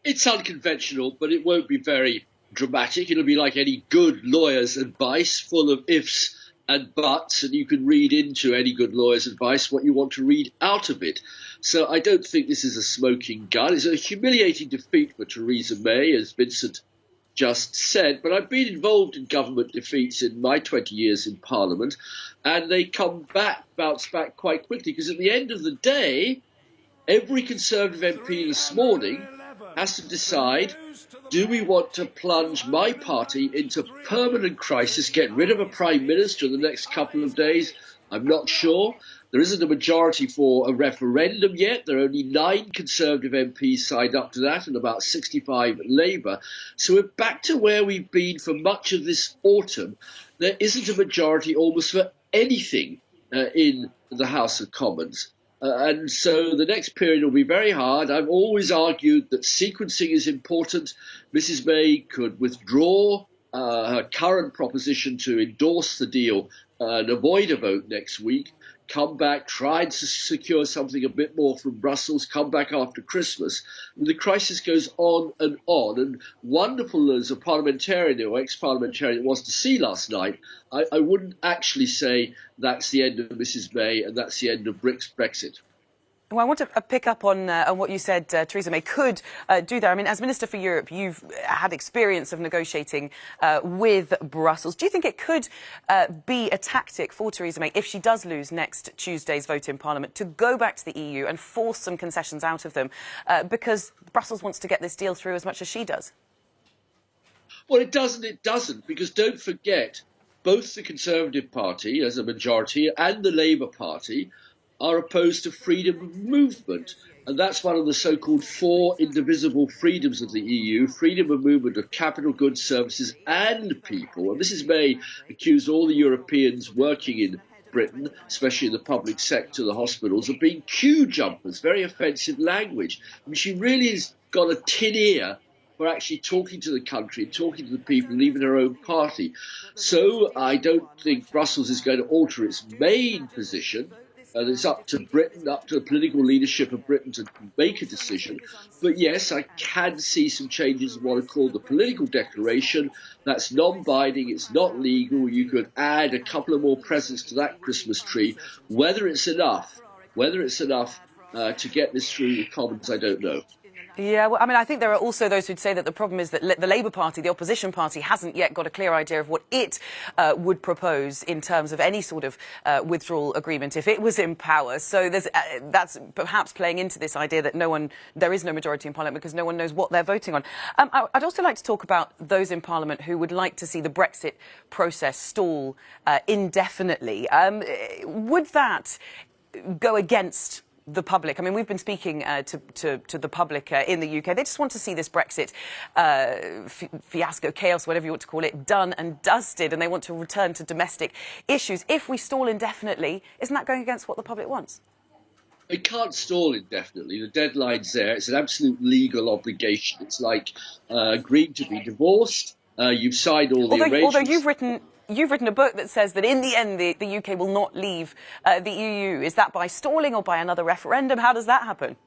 It's unconventional, but it won't be very dramatic. It'll be like any good lawyer's advice, full of ifs and buts, and you can read into any good lawyer's advice what you want to read out of it. So I don't think this is a smoking gun. It's a humiliating defeat for Theresa May, as Vincent just said, but I've been involved in government defeats in my 20 years in Parliament, and they bounce back quite quickly, because at the end of the day, every Conservative MP this morning has to decide, do we want to plunge my party into permanent crisis, get rid of a Prime Minister in the next couple of days? I'm not sure. There isn't a majority for a referendum yet. There are only 9 Conservative MPs signed up to that and about 65 Labour. So we're back to where we've been for much of this autumn. There isn't a majority almost for anything in the House of Commons. And so the next period will be very hard. I've always argued that sequencing is important. Mrs May could withdraw her current proposition to endorse the deal and avoid a vote next week, come back, try to secure something a bit more from Brussels, come back after Christmas. And the crisis goes on. And wonderful as a parliamentarian or ex-parliamentarian was to see last night, I wouldn't actually say that's the end of Mrs May and that's the end of Brexit. Well, I want to pick up on what you said Theresa May could do there. I mean, as Minister for Europe, you've had experience of negotiating with Brussels. Do you think it could be a tactic for Theresa May, if she does lose next Tuesday's vote in Parliament, to go back to the EU and force some concessions out of them because Brussels wants to get this deal through as much as she does? Well, it doesn't, because don't forget, both the Conservative Party as a majority and the Labour Party are opposed to freedom of movement. And that's one of the so-called 4 indivisible freedoms of the EU, freedom of movement of capital, goods, services and people. And Mrs May accused all the Europeans working in Britain, especially in the public sector, the hospitals, of being queue jumpers, very offensive language. I mean, she really has got a tin ear for actually talking to the country, talking to the people, and even her own party. So I don't think Brussels is going to alter its main position. And it's up to Britain, up to the political leadership of Britain to make a decision. But yes, I can see some changes in what are called the political declaration. That's non-binding, it's not legal. You could add a couple of more presents to that Christmas tree. Whether it's enough to get this through the Commons, I don't know. Yeah, well, I mean, I think there are also those who'd say that the problem is that the Labour Party, the opposition party, hasn't yet got a clear idea of what it would propose in terms of any sort of withdrawal agreement if it was in power. So that's perhaps playing into this idea that there is no majority in Parliament because no one knows what they're voting on. I'd also like to talk about those in Parliament who would like to see the Brexit process stall indefinitely. Would that go against the public? I mean, we've been speaking to the public in the UK. They just want to see this Brexit fiasco, chaos, whatever you want to call it, done and dusted, and they want to return to domestic issues. If we stall indefinitely, isn't that going against what the public wants? It can't stall indefinitely. The deadline's there. It's an absolute legal obligation. It's like agreeing to be divorced. You've signed all the arrangements. Although you've written a book that says that in the end the UK will not leave the EU. Is that by stalling or by another referendum? How does that happen?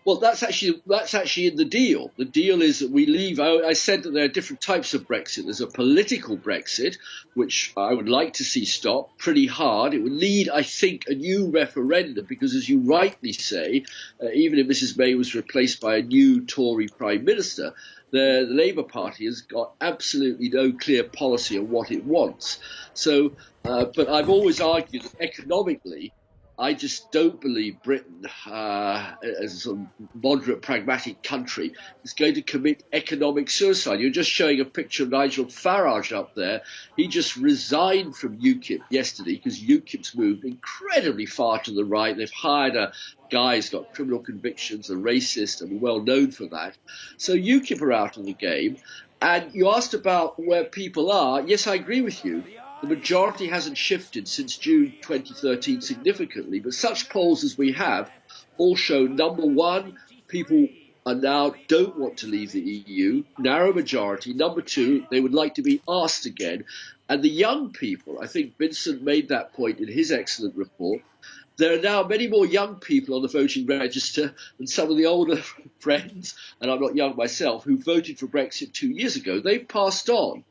Well, that's actually in the deal. The deal is that we leave. I said that there are different types of Brexit. There's a political Brexit, which I would like to see stop pretty hard. It would need, I think, a new referendum because, as you rightly say, even if Mrs May was replaced by a new Tory Prime Minister, the Labour Party has got absolutely no clear policy on what it wants. So, but I've always argued that economically, I just don't believe Britain, as a sort of moderate, pragmatic country, is going to commit economic suicide. You're just showing a picture of Nigel Farage up there. He just resigned from UKIP yesterday because UKIP's moved incredibly far to the right. They've hired a guy who's got criminal convictions, a racist, and well known for that. So UKIP are out of the game. And you asked about where people are. Yes, I agree with you. The majority hasn't shifted since June 2013 significantly, but such polls as we have all show, number one, people are now don't want to leave the EU, narrow majority. Number two, they would like to be asked again. And the young people, I think Vincent made that point in his excellent report, there are now many more young people on the voting register than some of the older friends, and I'm not young myself, who voted for Brexit 2 years ago. They've passed on.